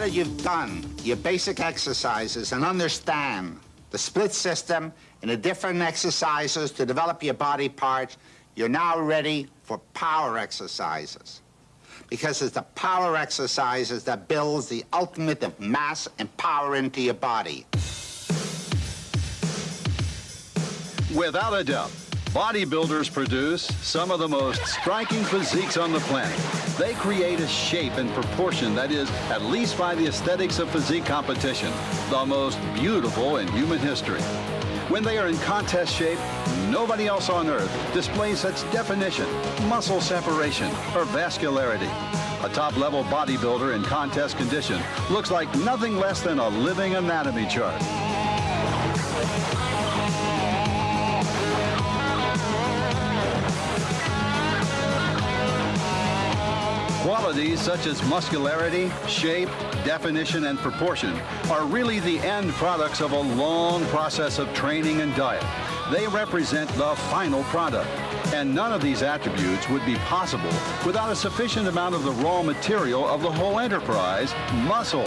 that you've done your basic exercises and understand the split system and the different exercises to develop your body parts, you're now ready for power exercises. Because it's the power exercises that builds the ultimate of mass and power into your body. Without a doubt, bodybuilders produce some of the most striking physiques on the planet. They create a shape and proportion that is, at least by the aesthetics of physique competition, the most beautiful in human history. When they are in contest shape, nobody else on earth displays such definition, muscle separation, or vascularity. A top-level bodybuilder in contest condition looks like nothing less than a living anatomy chart. Qualities such as muscularity, shape, definition, and proportion are really the end products of a long process of training and diet. They represent the final product, and none of these attributes would be possible without a sufficient amount of the raw material of the whole enterprise, muscle.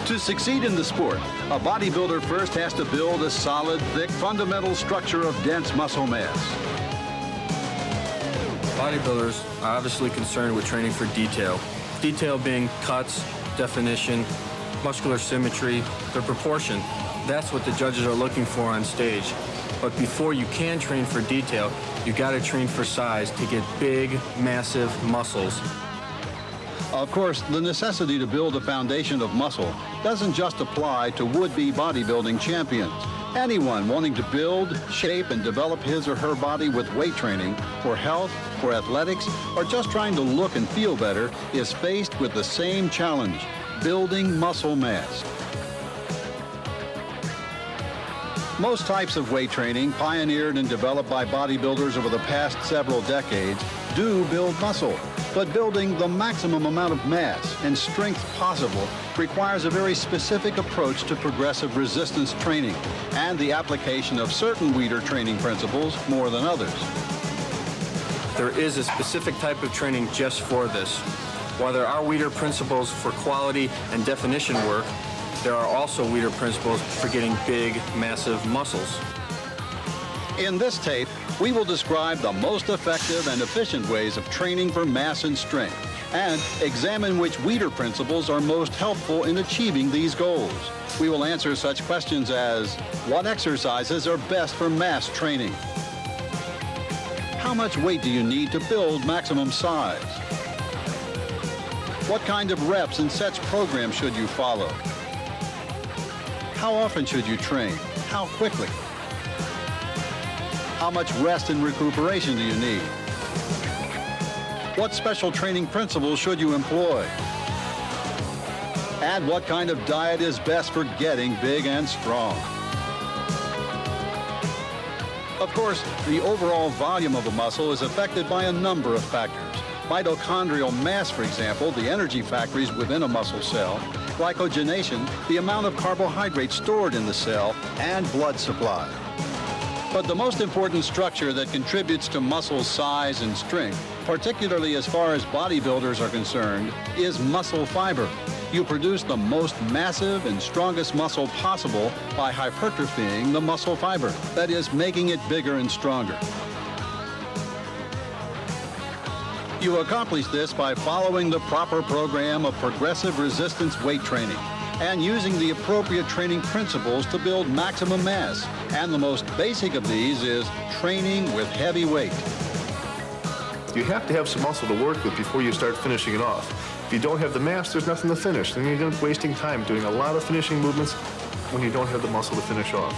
To succeed in the sport, a bodybuilder first has to build a solid, thick, fundamental structure of dense muscle mass. Bodybuilders are obviously concerned with training for detail. Detail being cuts, definition, muscular symmetry, their proportion. That's what the judges are looking for on stage. But before you can train for detail, you gotta train for size to get big, massive muscles. Of course, the necessity to build a foundation of muscle doesn't just apply to would-be bodybuilding champions. Anyone wanting to build, shape, and develop his or her body with weight training for health, for athletics, or just trying to look and feel better is faced with the same challenge, building muscle mass. Most types of weight training, pioneered and developed by bodybuilders over the past several decades, do build muscle. But building the maximum amount of mass and strength possible requires a very specific approach to progressive resistance training and the application of certain Weider training principles more than others. There is a specific type of training just for this. While there are Weider principles for quality and definition work, there are also Weider principles for getting big, massive muscles. In this tape, we will describe the most effective and efficient ways of training for mass and strength, and examine which Weider principles are most helpful in achieving these goals. We will answer such questions as, what exercises are best for mass training? How much weight do you need to build maximum size? What kind of reps and sets program should you follow? How often should you train? How quickly? How much rest and recuperation do you need? What special training principles should you employ? And what kind of diet is best for getting big and strong? Of course, the overall volume of a muscle is affected by a number of factors. Mitochondrial mass, for example, the energy factories within a muscle cell, glycogenation, the amount of carbohydrates stored in the cell, and blood supply. But the most important structure that contributes to muscle size and strength, particularly as far as bodybuilders are concerned, is muscle fiber. You produce the most massive and strongest muscle possible by hypertrophying the muscle fiber, that is, making it bigger and stronger. You accomplish this by following the proper program of progressive resistance weight training and using the appropriate training principles to build maximum mass. And the most basic of these is training with heavy weight. You have to have some muscle to work with before you start finishing it off. If you don't have the mass, there's nothing to finish. Then you're wasting time doing a lot of finishing movements when you don't have the muscle to finish off.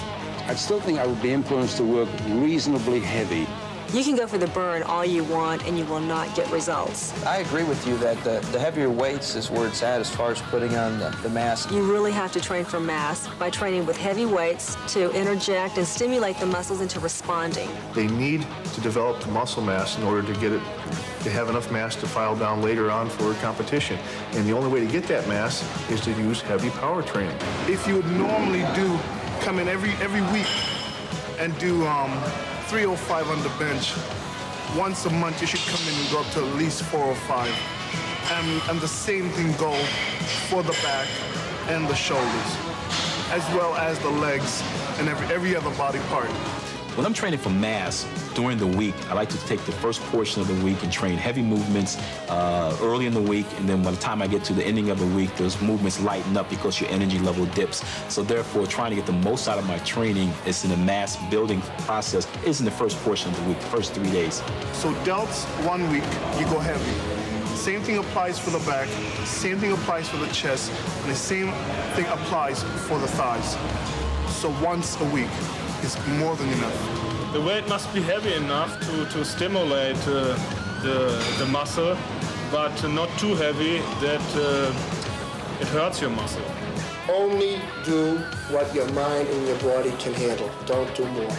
I still think I would be influenced to work reasonably heavy. You can go for the burn all you want and you will not get results. I agree with you that the heavier weights is where it's at as far as putting on the mass. You really have to train for mass by training with heavy weights to interject and stimulate the muscles into responding. They need to develop the muscle mass in order to get it, to have enough mass to file down later on for competition. And the only way to get that mass is to use heavy power training. If you would normally come in every week and do 305 on the bench, once a month you should come in and go up to at least 405. And the same thing goes for the back and the shoulders, as well as the legs and every other body part. When I'm training for mass during the week, I like to take the first portion of the week and train heavy movements early in the week, and then by the time I get to the ending of the week, those movements lighten up because your energy level dips. So therefore, trying to get the most out of my training is in the mass building process is in the first portion of the week, the first 3 days. So delts 1 week, you go heavy. Same thing applies for the back, same thing applies for the chest, and the same thing applies for the thighs. So once a week is more than enough. The weight must be heavy enough to stimulate the muscle, but not too heavy that it hurts your muscle. Only do what your mind and your body can handle. Don't do more.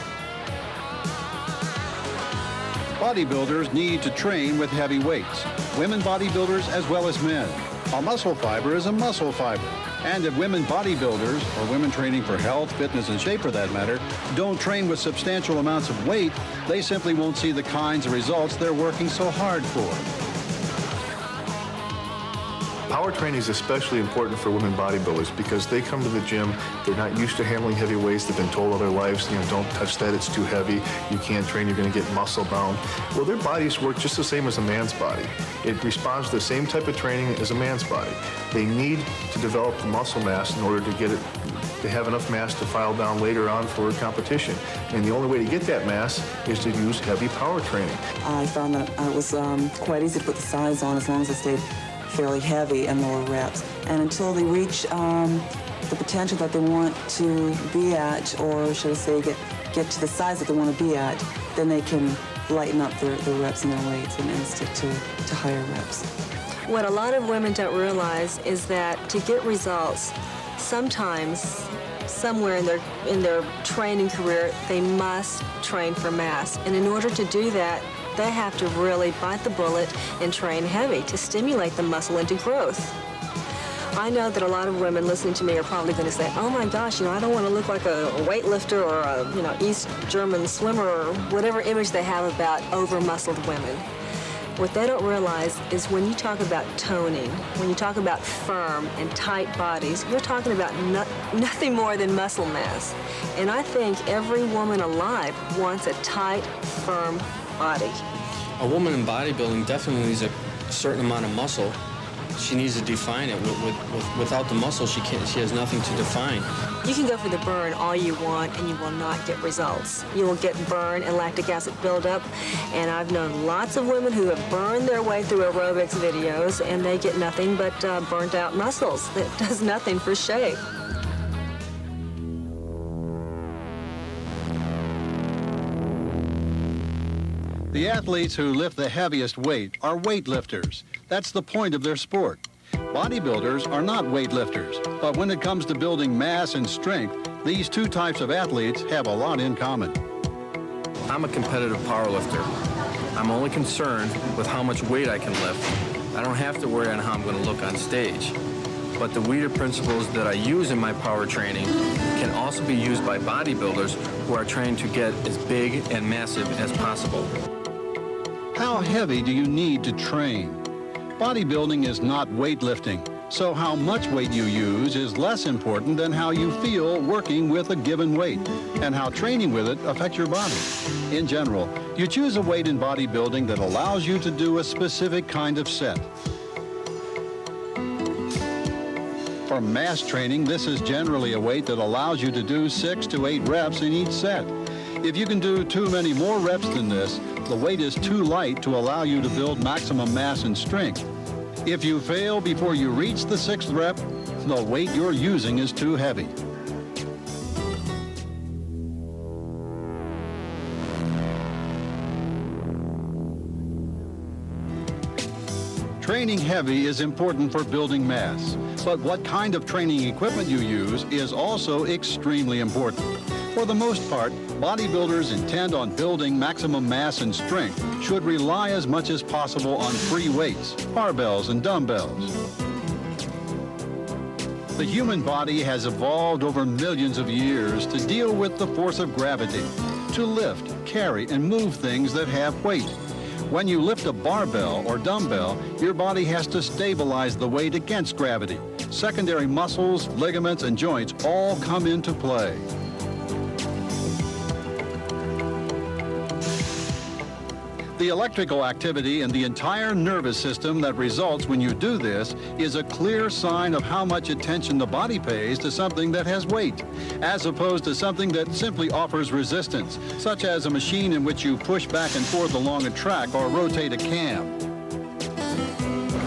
Bodybuilders need to train with heavy weights. Women bodybuilders as well as men. A muscle fiber is a muscle fiber. And if women bodybuilders, or women training for health, fitness, and shape for that matter, don't train with substantial amounts of weight, they simply won't see the kinds of results they're working so hard for. Power training is especially important for women bodybuilders because they come to the gym, they're not used to handling heavy weights, they've been told all their lives, don't touch that, it's too heavy, you can't train, you're going to get muscle bound. Well, their bodies work just the same as a man's body. It responds to the same type of training as a man's body. They need to develop the muscle mass in order to get it, to have enough mass to file down later on for competition. And the only way to get that mass is to use heavy power training. I found that it was quite easy to put the size on as long as I stayed fairly heavy and lower reps. And until they reach the potential that they want to be at, or should I say get to the size that they want to be at, then they can lighten up their reps and their weights and stick to higher reps. What a lot of women don't realize is that to get results, sometimes, somewhere in their training career, they must train for mass. And in order to do that, they have to really bite the bullet and train heavy to stimulate the muscle into growth. I know that a lot of women listening to me are probably going to say, oh my gosh, I don't want to look like a weightlifter or a, East German swimmer or whatever image they have about over-muscled women. What they don't realize is when you talk about toning, when you talk about firm and tight bodies, you're talking about nothing more than muscle mass. And I think every woman alive wants a tight, firm body. A woman in bodybuilding definitely needs a certain amount of muscle. She needs to define it. Without the muscle, she has nothing to define. You can go for the burn all you want, and you will not get results. You will get burn and lactic acid buildup, and I've known lots of women who have burned their way through aerobics videos, and they get nothing but burnt out muscles. That does nothing for shape. The athletes who lift the heaviest weight are weightlifters. That's the point of their sport. Bodybuilders are not weightlifters, but when it comes to building mass and strength, these two types of athletes have a lot in common. I'm a competitive powerlifter. I'm only concerned with how much weight I can lift. I don't have to worry on how I'm going to look on stage. But the Weider principles that I use in my power training can also be used by bodybuilders who are trying to get as big and massive as possible. How heavy do you need to train? Bodybuilding is not weightlifting, so how much weight you use is less important than how you feel working with a given weight and how training with it affects your body. In general, you choose a weight in bodybuilding that allows you to do a specific kind of set. For mass training, this is generally a weight that allows you to do 6 to 8 reps in each set. If you can do too many more reps than this, the weight is too light to allow you to build maximum mass and strength. If you fail before you reach the 6th rep, the weight you're using is too heavy. Training heavy is important for building mass, but what kind of training equipment you use is also extremely important. For the most part, bodybuilders intent on building maximum mass and strength should rely as much as possible on free weights, barbells, and dumbbells. The human body has evolved over millions of years to deal with the force of gravity, to lift, carry, and move things that have weight. When you lift a barbell or dumbbell, your body has to stabilize the weight against gravity. Secondary muscles, ligaments, and joints all come into play. The electrical activity in the entire nervous system that results when you do this is a clear sign of how much attention the body pays to something that has weight, as opposed to something that simply offers resistance, such as a machine in which you push back and forth along a track or rotate a cam.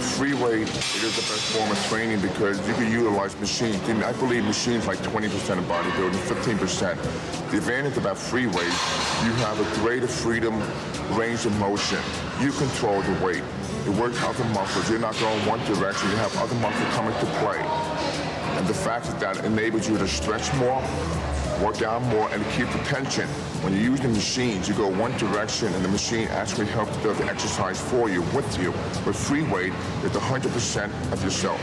Free weight is the best form of training because you can utilize machines. And I believe machines like 20% of bodybuilding, 15%. The advantage about free weight, you have a greater freedom, range of motion. You control the weight. It works other muscles. You're not going one direction. You have other muscles coming to play. And the fact that enables you to stretch more, work out more, and keep the tension. When you use the machines, you go one direction, and the machine actually helps build the exercise for you, with you. With free weight, it's 100% of yourself.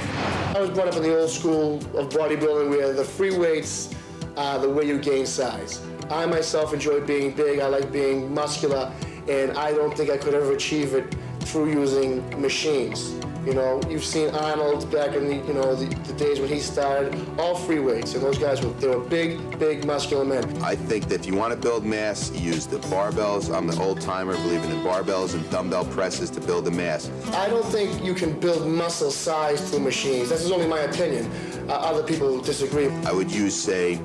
I was brought up in the old school of bodybuilding where the free weights are the way you gain size. I myself enjoy being big, I like being muscular, and I don't think I could ever achieve it through using machines. You know, you've seen Arnold back in the days when he started, all free weights, and those guys they were big, muscular men. I think that if you want to build mass, you use the barbells. I'm the old timer, believing in barbells and dumbbell presses to build the mass. I don't think you can build muscle size through machines. This is only my opinion. Other people disagree. I would use, say,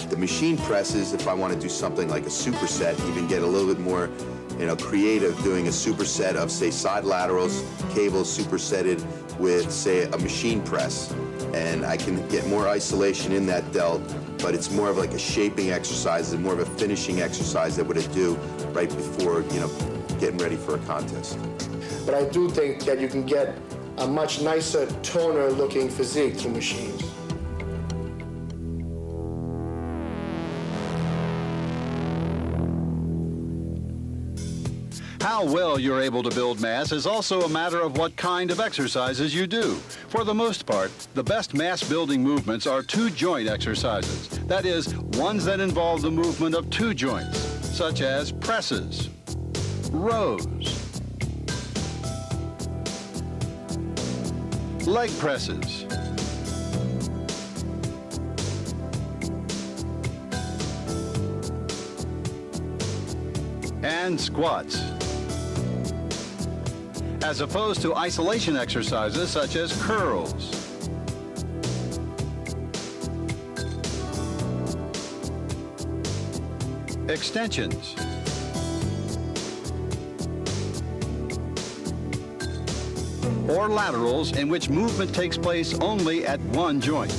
the machine presses if I want to do something like a superset, even get a little bit more creative, doing a superset of, say, side laterals, cables supersetted with, say, a machine press. And I can get more isolation in that delt, but it's more of like a shaping exercise and more of a finishing exercise that would I do right before, getting ready for a contest. But I do think that you can get a much nicer, toner-looking physique through machines. How well you're able to build mass is also a matter of what kind of exercises you do. For the most part, the best mass-building movements are two-joint exercises. That is, ones that involve the movement of two joints, such as presses, rows, leg presses, and squats, as opposed to isolation exercises such as curls, extensions, or laterals in which movement takes place only at one joint.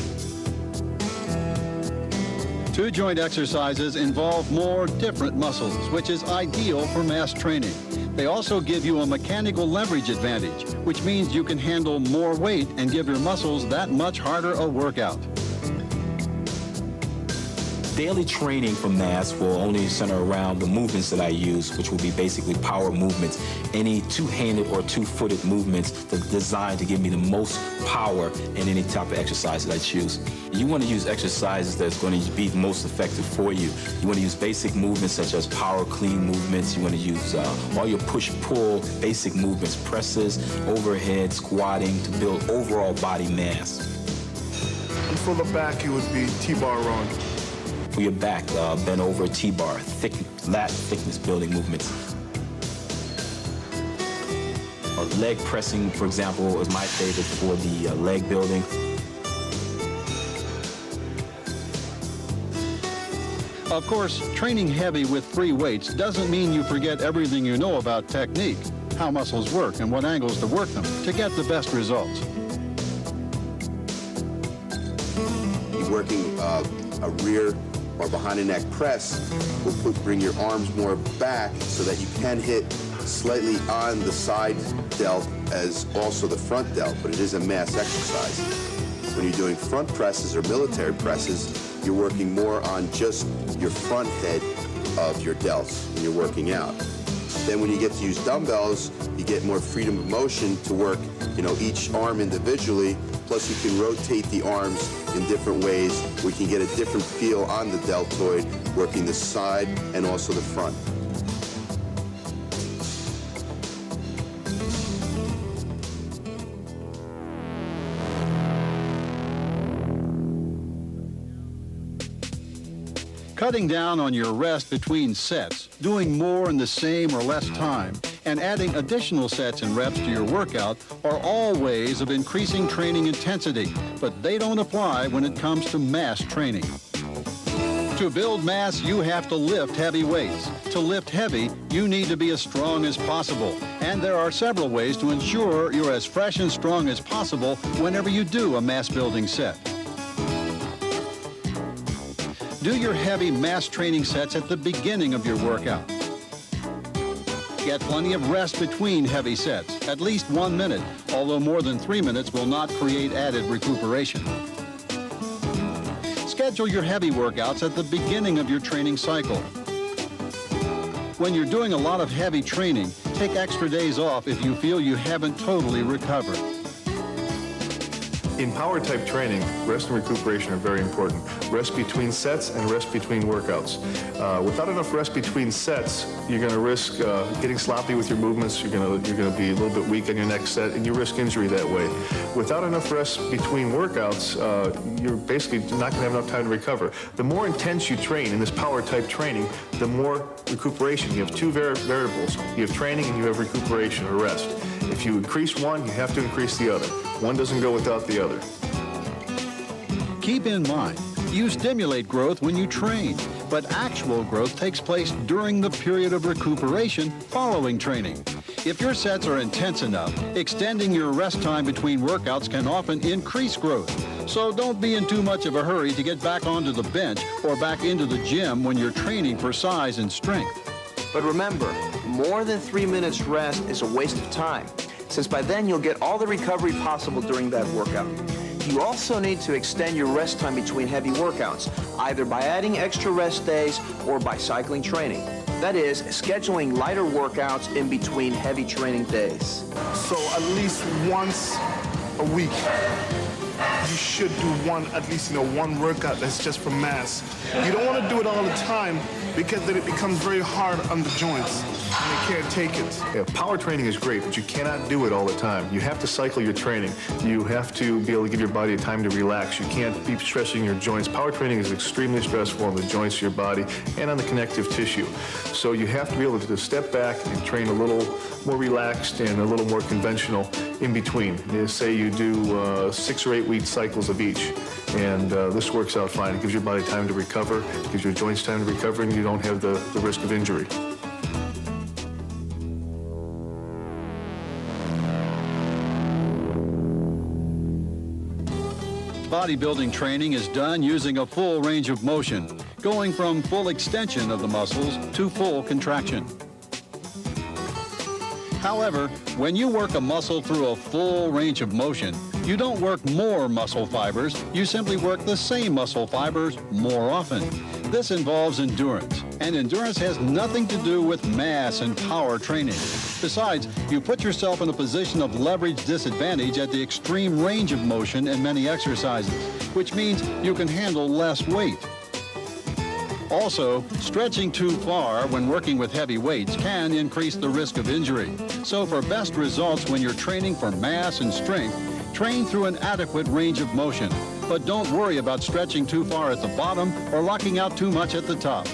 Two-joint exercises involve more different muscles, which is ideal for mass training. They also give you a mechanical leverage advantage, which means you can handle more weight and give your muscles that much harder a workout. Daily training for mass will only center around the movements that I use, which will be basically power movements. Any two-handed or two-footed movements that are designed to give me the most power in any type of exercise that I choose. You want to use exercises that's going to be most effective for you. You want to use basic movements such as power clean movements. You want to use all your push-pull basic movements, presses, overhead, squatting to build overall body mass. And for the back, it would be T-bar run. For your back, bend over T-bar, lat thickness building movements. Or leg pressing, for example, is my favorite for the leg building. Of course, training heavy with free weights doesn't mean you forget everything you know about technique, how muscles work, and what angles to work them to get the best results. You're working a rear or behind the neck press will bring your arms more back so that you can hit slightly on the side delt as also the front delt, but it is a mass exercise. When you're doing front presses or military presses, you're working more on just your front head of your delts when you're working out. Then when you get to use dumbbells, you get more freedom of motion to work, each arm individually. Plus you can rotate the arms in different ways. We can get a different feel on the deltoid, working the side and also the front. Cutting down on your rest between sets, doing more in the same or less time, and adding additional sets and reps to your workout are all ways of increasing training intensity, but they don't apply when it comes to mass training. To build mass, you have to lift heavy weights. To lift heavy, you need to be as strong as possible. And there are several ways to ensure you're as fresh and strong as possible whenever you do a mass building set. Do your heavy mass training sets at the beginning of your workout. Get plenty of rest between heavy sets, at least 1 minute, although more than 3 minutes will not create added recuperation. Schedule your heavy workouts at the beginning of your training cycle. When you're doing a lot of heavy training, take extra days off if you feel you haven't totally recovered. In power type training, rest and recuperation are very important. Rest between sets and rest between workouts. Without enough rest between sets, you're going to risk getting sloppy with your movements. You're going to be a little bit weak on your next set, and you risk injury that way. Without enough rest between workouts, you're basically not going to have enough time to recover. The more intense you train in this power type training, the more recuperation. You have two variables. You have training and you have recuperation or rest. If you increase one, you have to increase the other. One doesn't go without the other. Keep in mind, you stimulate growth when you train, but actual growth takes place during the period of recuperation following training. If your sets are intense enough, extending your rest time between workouts can often increase growth. So don't be in too much of a hurry to get back onto the bench or back into the gym when you're training for size and strength. But remember, more than 3 minutes rest is a waste of time, since by then you'll get all the recovery possible during that workout. You also need to extend your rest time between heavy workouts, either by adding extra rest days or by cycling training. That is, scheduling lighter workouts in between heavy training days. So at least once a week, you should do at least one workout that's just for mass. You don't want to do it all the time because then it becomes very hard on the joints and they can't take it. Yeah, power training is great, but you cannot do it all the time. You have to cycle your training. You have to be able to give your body time to relax. You can't be stressing your joints. Power training is extremely stressful on the joints of your body and on the connective tissue. So you have to be able to step back and train a little more relaxed and a little more conventional in between. Say you do 6 or 8 week cycles of each, and this works out fine. It gives your body time to recover, it gives your joints time to recover, and you don't have the risk of injury. Bodybuilding training is done using a full range of motion, going from full extension of the muscles to full contraction. However, when you work a muscle through a full range of motion, you don't work more muscle fibers, you simply work the same muscle fibers more often. This involves endurance, and endurance has nothing to do with mass and power training. Besides, you put yourself in a position of leverage disadvantage at the extreme range of motion in many exercises, which means you can handle less weight. Also, stretching too far when working with heavy weights can increase the risk of injury. So for best results when you're training for mass and strength, train through an adequate range of motion. But don't worry about stretching too far at the bottom or locking out too much at the top.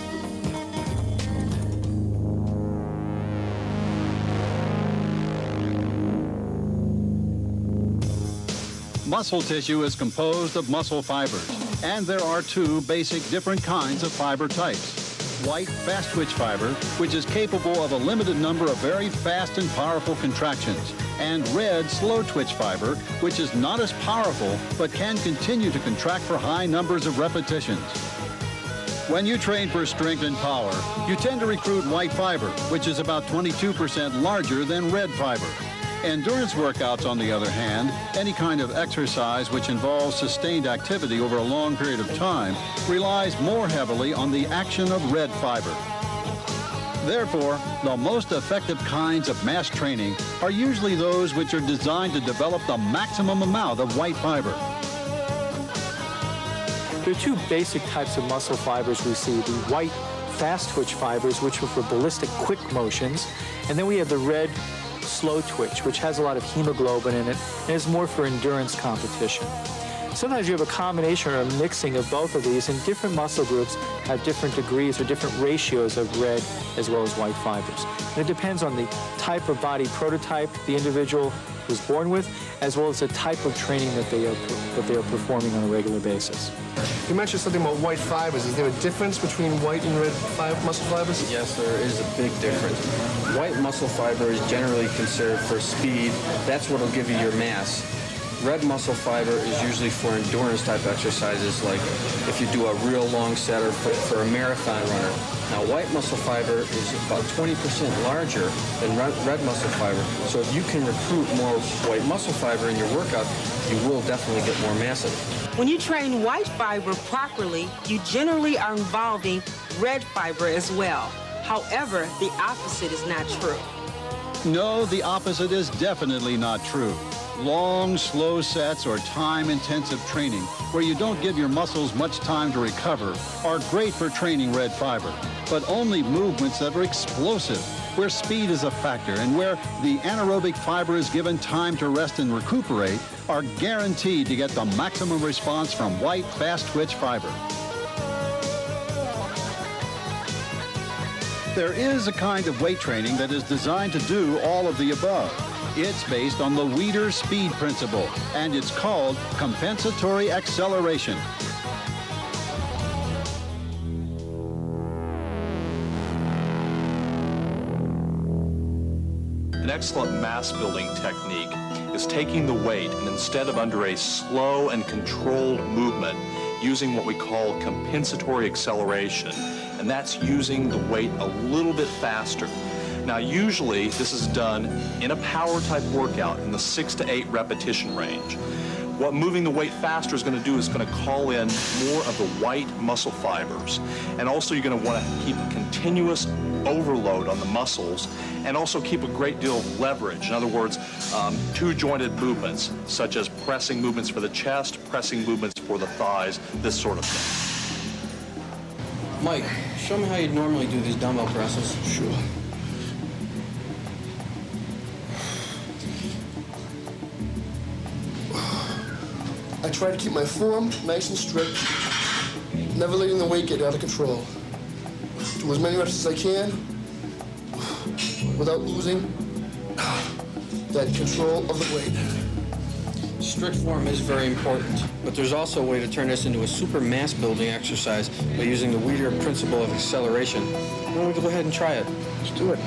Muscle tissue is composed of muscle fibers, and there are two basic different kinds of fiber types. White fast-twitch fiber, which is capable of a limited number of very fast and powerful contractions, and red slow-twitch fiber, which is not as powerful but can continue to contract for high numbers of repetitions. When you train for strength and power, you tend to recruit white fiber, which is about 22% larger than red fiber. Endurance workouts, on the other hand, any kind of exercise which involves sustained activity over a long period of time, relies more heavily on the action of red fiber. Therefore, the most effective kinds of mass training are usually those which are designed to develop the maximum amount of white fiber. There are two basic types of muscle fibers we see: the white fast-twitch fibers, which are for ballistic quick motions, and then we have the red slow twitch, which has a lot of hemoglobin in it and is more for endurance competition. Sometimes you have a combination or a mixing of both of these, and different muscle groups have different degrees or different ratios of red as well as white fibers. And it depends on the type of body prototype the individual was born with, as well as the type of training that they are performing on a regular basis. You mentioned something about white fibers. Is there a difference between white and red muscle fibers? Yes, there is a big difference. White muscle fiber is generally considered for speed. That's what will give you your mass. Red muscle fiber is usually for endurance type exercises, like if you do a real long set or for a marathon runner. Now, white muscle fiber is about 20% larger than red muscle fiber. So if you can recruit more white muscle fiber in your workout, you will definitely get more mass in it. When you train white fiber properly, you generally are involving red fiber as well. However, the opposite is not true. No, the opposite is definitely not true. Long, slow sets or time-intensive training where you don't give your muscles much time to recover are great for training red fiber, but only movements that are explosive, where speed is a factor and where the anaerobic fiber is given time to rest and recuperate, are guaranteed to get the maximum response from white, fast-twitch fiber. There is a kind of weight training that is designed to do all of the above. It's based on the Weider speed principle, and it's called compensatory acceleration. An excellent mass-building technique is taking the weight and instead of under a slow and controlled movement, using what we call compensatory acceleration, and that's using the weight a little bit faster. Now, usually this is done in a power type workout in the 6 to 8 repetition range. What moving the weight faster is going to do is going to call in more of the white muscle fibers. And also you're going to want to keep a continuous overload on the muscles and also keep a great deal of leverage. In other words, two-jointed movements, such as pressing movements for the chest, pressing movements for the thighs, this sort of thing. Mike, show me how you normally do these dumbbell presses. Sure. I try to keep my form nice and strict, never letting the weight get out of control. Do as many reps as I can without losing that control of the weight. Strict form is very important, but there's also a way to turn this into a super mass building exercise by using the Weider principle of acceleration. Why don't we go ahead and try it? Let's do it.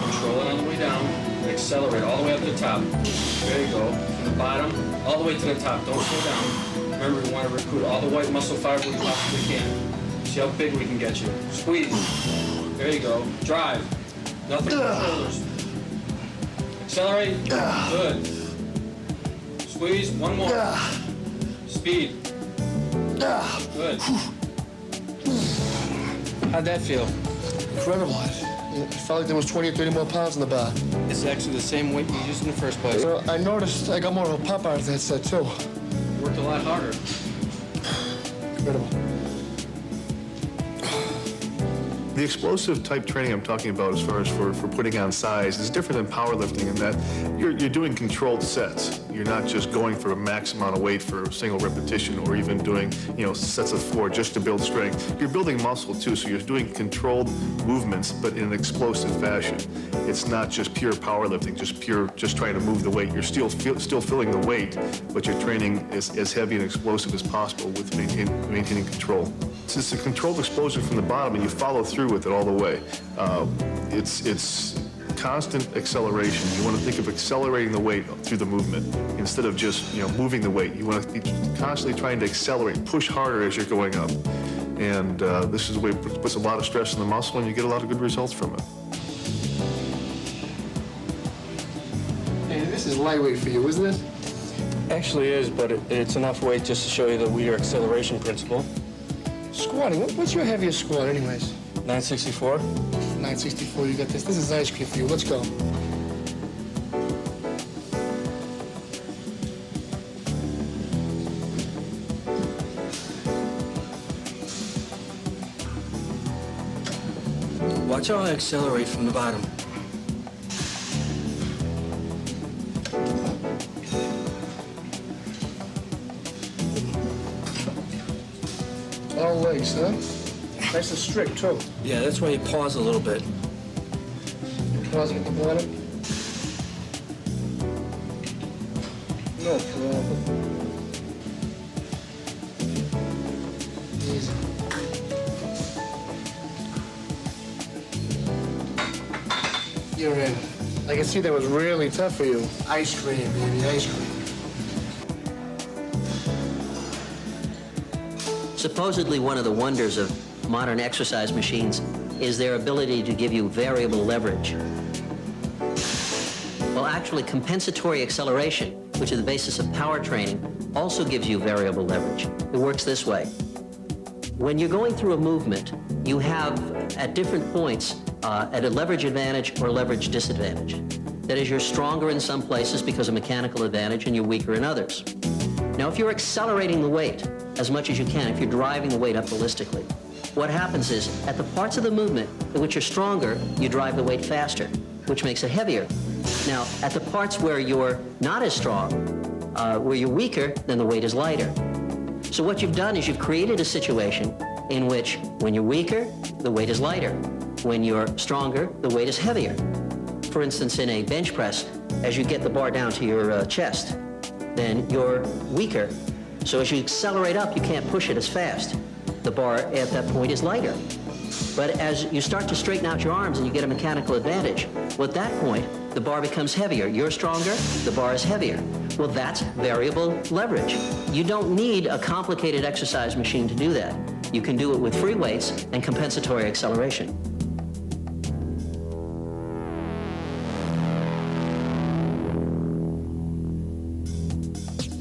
Control it on the way down, accelerate all the way up to the top. There you go. From the bottom, all the way to the top. Don't slow down. Remember, we want to recruit all the white muscle fiber we possibly can. See how big we can get you. Squeeze. There you go. Drive. Nothing but shoulders. Accelerate. Good. Squeeze. One more. Speed. Good. How'd that feel? Incredible. It felt like there was 20 or 30 more pounds in the bar. It's actually the same weight you used in the first place. I noticed I got more of a pop out of that set, too. Worked a lot harder. Incredible. The explosive type training I'm talking about as far as for putting on size is different than powerlifting in that you're doing controlled sets. You're not just going for a max amount of weight for a single repetition or even doing, sets of 4 just to build strength. You're building muscle too, so you're doing controlled movements but in an explosive fashion. It's not just pure powerlifting, just trying to move the weight. You're still filling the weight, but you're training as heavy and explosive as possible with maintaining control. It's a controlled explosion from the bottom, and you follow through with it all the way. It's constant acceleration. You want to think of accelerating the weight through the movement instead of just moving the weight. You want to be constantly trying to accelerate, push harder as you're going up. And this is a way it puts a lot of stress on the muscle, and you get a lot of good results from it. Hey, this is lightweight for you, isn't it? Actually is, but it's enough weight just to show you the Weider acceleration principle. Squatting. What's your heaviest squat, anyways? 964. 964. You got this. This is ice cream for you. Let's go. Watch how I accelerate from the bottom. All legs, huh? Nice and strict, too. Yeah, that's why you pause a little bit. Pausing at the bottom. No problem. Easy. You're in. I can see that was really tough for you. Ice cream, baby, ice cream. Supposedly one of the wonders of modern exercise machines is their ability to give you variable leverage. Well, actually, compensatory acceleration, which is the basis of power training, also gives you variable leverage. It works this way. When you're going through a movement, you have, at different points, at a leverage advantage or leverage disadvantage. That is, you're stronger in some places because of mechanical advantage and you're weaker in others. Now, if you're accelerating the weight as much as you can, if you're driving the weight up ballistically, what happens is, at the parts of the movement in which you're stronger, you drive the weight faster, which makes it heavier. Now, at the parts where you're not as strong, where you're weaker, then the weight is lighter. So what you've done is you've created a situation in which, when you're weaker, the weight is lighter. When you're stronger, the weight is heavier. For instance, in a bench press, as you get the bar down to your chest, then you're weaker. So as you accelerate up, you can't push it as fast. The bar at that point is lighter. But as you start to straighten out your arms and you get a mechanical advantage, well, at that point, the bar becomes heavier. You're stronger, the bar is heavier. Well, that's variable leverage. You don't need a complicated exercise machine to do that. You can do it with free weights and compensatory acceleration.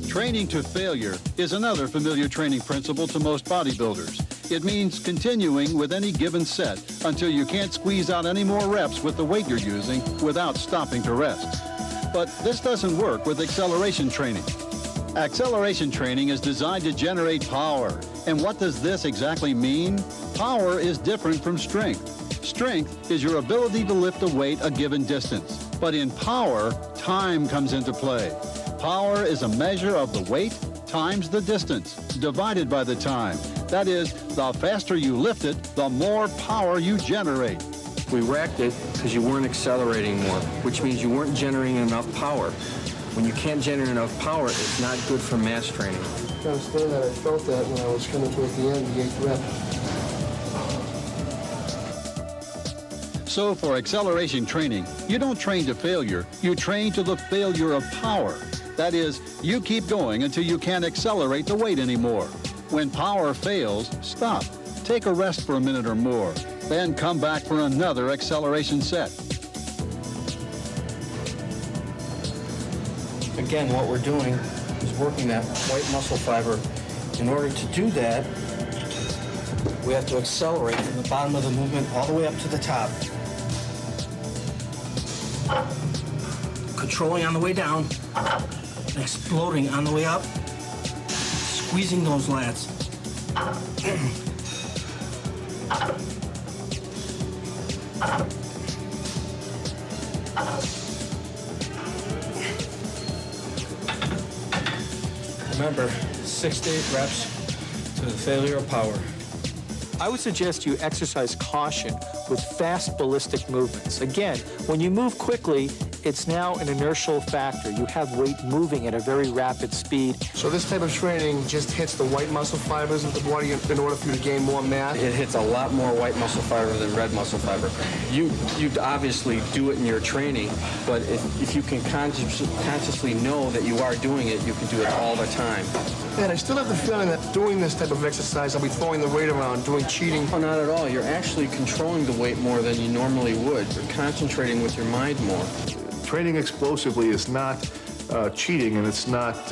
Training to failure is another familiar training principle to most bodybuilders. It means continuing with any given set until you can't squeeze out any more reps with the weight you're using without stopping to rest. But this doesn't work with acceleration training. Acceleration training is designed to generate power. And what does this exactly mean? Power is different from strength. Strength is your ability to lift a weight a given distance. But in power, time comes into play. Power is a measure of the weight times the distance, divided by the time. That is, the faster you lift it, the more power you generate. We racked it because you weren't accelerating more, which means you weren't generating enough power. When you can't generate enough power, it's not good for mass training. I understand that. I felt that when I was coming towards the end, the 8th rep. So for acceleration training, you don't train to failure, you train to the failure of power. That is, you keep going until you can't accelerate the weight anymore. When power fails, stop. Take a rest for a minute or more. Then come back for another acceleration set. Again, what we're doing is working that white muscle fiber. In order to do that, we have to accelerate from the bottom of the movement all the way up to the top. Controlling on the way down, exploding on the way up, squeezing those lats. Remember, 6 to 8 reps to the failure of power. I would suggest you exercise caution with fast ballistic movements. Again, when you move quickly, it's now an inertial factor. You have weight moving at a very rapid speed. So this type of training just hits the white muscle fibers of the body in order for you to gain more mass? It hits a lot more white muscle fiber than red muscle fiber. You obviously do it in your training, but if you can consciously know that you are doing it, you can do it all the time. Man, I still have the feeling that doing this type of exercise, I'll be throwing the weight around, doing cheating. Oh, not at all. You're actually controlling the weight more than you normally would. You're concentrating with your mind more. Training explosively is not cheating, and it's not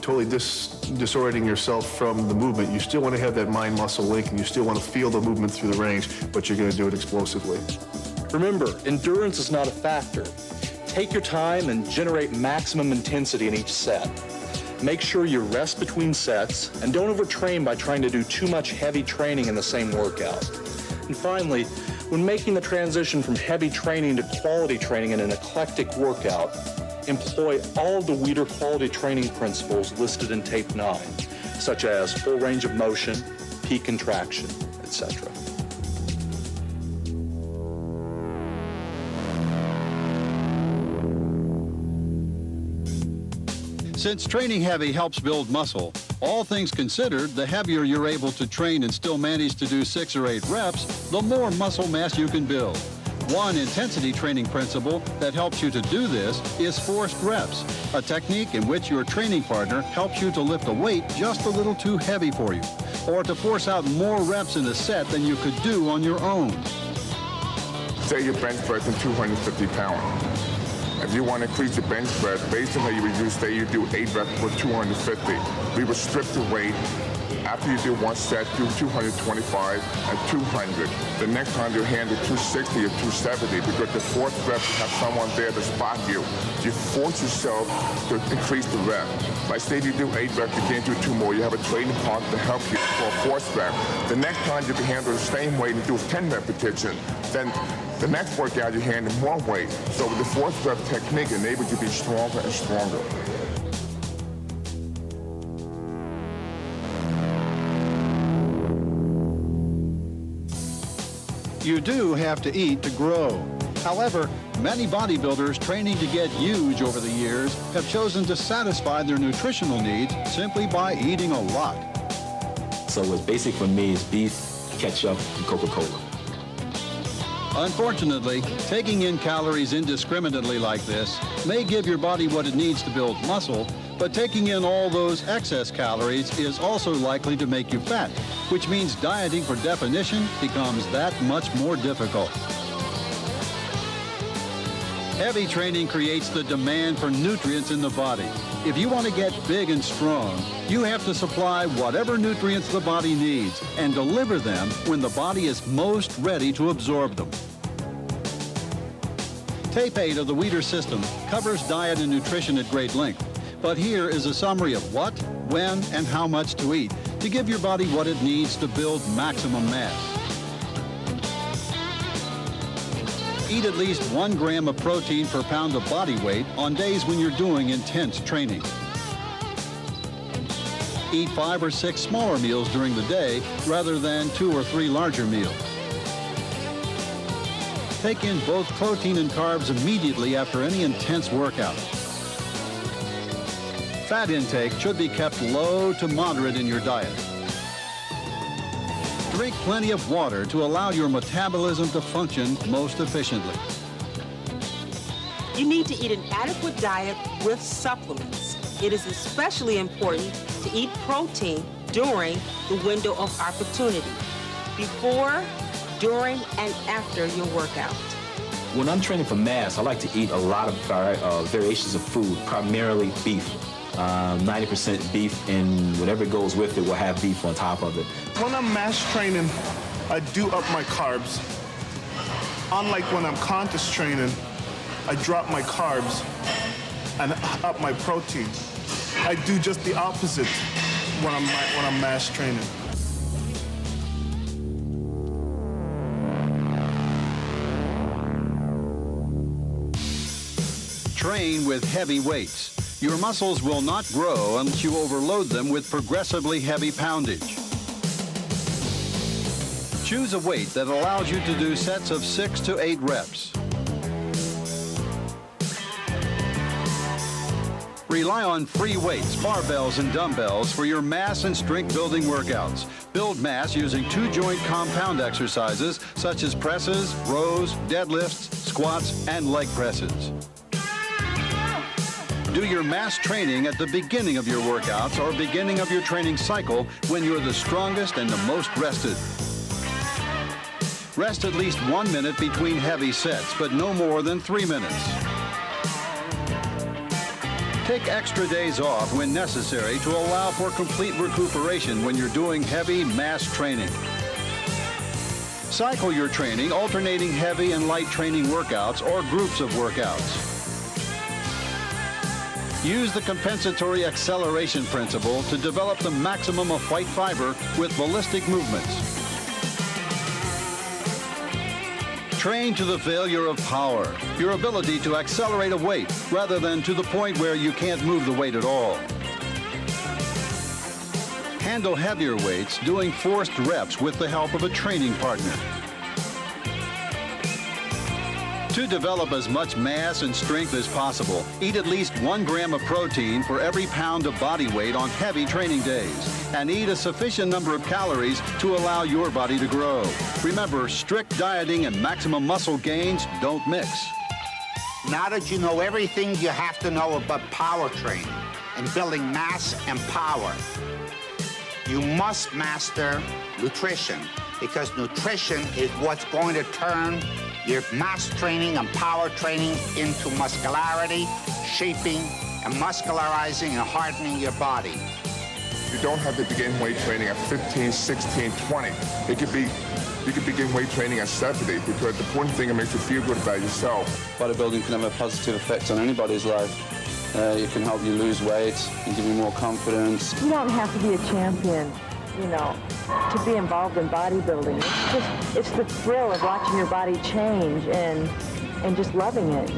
totally disorienting yourself from the movement. You still want to have that mind-muscle link, and you still want to feel the movement through the range, but you're going to do it explosively. Remember, endurance is not a factor. Take your time and generate maximum intensity in each set. Make sure you rest between sets, and don't overtrain by trying to do too much heavy training in the same workout. And finally, When making the transition from heavy training to quality training in an eclectic workout, employ all the Weider quality training principles listed in tape 9, such as full range of motion, peak contraction, etc. Since training heavy helps build muscle, all things considered, the heavier you're able to train and still manage to do 6 or 8 reps, the more muscle mass you can build. One intensity training principle that helps you to do this is forced reps, a technique in which your training partner helps you to lift a weight just a little too heavy for you, or to force out more reps in a set than you could do on your own. Say you're bench pressing 250 pounds. If you want to increase the bench press, basically you would do, say you do 8 reps for 250. We would strip the weight. After you do one set, do 225 and 200. The next time you handle 260 or 270 because the fourth rep you have someone there to spot you. You force yourself to increase the rep. Like say if you do 8 reps, you can't do 2 more. You have a training partner to help you for a fourth rep. The next time you can handle the same weight and do 10 repetitions. Then the next workout you handle more weight. So with the fourth rep technique enables you to be stronger and stronger. You do have to eat to grow. However, many bodybuilders training to get huge over the years have chosen to satisfy their nutritional needs simply by eating a lot. So what's basic for me is beef, ketchup, and Coca-Cola. Unfortunately, taking in calories indiscriminately like this may give your body what it needs to build muscle, but taking in all those excess calories is also likely to make you fat, which means dieting for definition becomes that much more difficult. Heavy training creates the demand for nutrients in the body. If you want to get big and strong, you have to supply whatever nutrients the body needs and deliver them when the body is most ready to absorb them. Tape 8 of the Weider system covers diet and nutrition at great length, but here is a summary of what, when, and how much to eat to give your body what it needs to build maximum mass. Eat at least 1 gram of protein per pound of body weight on days when you're doing intense training. Eat 5 or 6 smaller meals during the day rather than 2 or 3 larger meals. Take in both protein and carbs immediately after any intense workout. Fat intake should be kept low to moderate in your diet. Drink plenty of water to allow your metabolism to function most efficiently. You need to eat an adequate diet with supplements. It is especially important to eat protein during the window of opportunity, before, during, and after your workout. When I'm training for mass, I like to eat a lot of variations of food, primarily beef. 90% beef, and whatever goes with it will have beef on top of it. When I'm mass training, I do up my carbs. Unlike when I'm contest training, I drop my carbs and up my protein. I do just the opposite when I'm mass training. Train with heavy weights. Your muscles will not grow unless you overload them with progressively heavy poundage. Choose a weight that allows you to do sets of 6 to 8 reps. Rely on free weights, barbells, and dumbbells for your mass and strength building workouts. Build mass using 2-joint compound exercises such as presses, rows, deadlifts, squats, and leg presses. Do your mass training at the beginning of your workouts or beginning of your training cycle when you're the strongest and the most rested. Rest at least 1 minute between heavy sets, but no more than 3 minutes. Take extra days off when necessary to allow for complete recuperation when you're doing heavy mass training. Cycle your training, alternating heavy and light training workouts or groups of workouts. Use the compensatory acceleration principle to develop the maximum of white fiber with ballistic movements. Train to the failure of power, your ability to accelerate a weight rather than to the point where you can't move the weight at all. Handle heavier weights doing forced reps with the help of a training partner. To develop as much mass and strength as possible, eat at least 1 gram of protein for every pound of body weight on heavy training days, and eat a sufficient number of calories to allow your body to grow. Remember, strict dieting and maximum muscle gains don't mix. Now that you know everything you have to know about power training and building mass and power, you must master nutrition, because nutrition is what's going to turn your mass training and power training into muscularity, shaping, and muscularizing and hardening your body. You don't have to begin weight training at 15, 16, 20. You could begin weight training at 70, because the important thing is it makes you feel good about yourself. Bodybuilding can have a positive effect on anybody's life. It can help you lose weight and give you more confidence. You don't have to be a champion, to be involved in bodybuilding. It's the thrill of watching your body change and just loving it,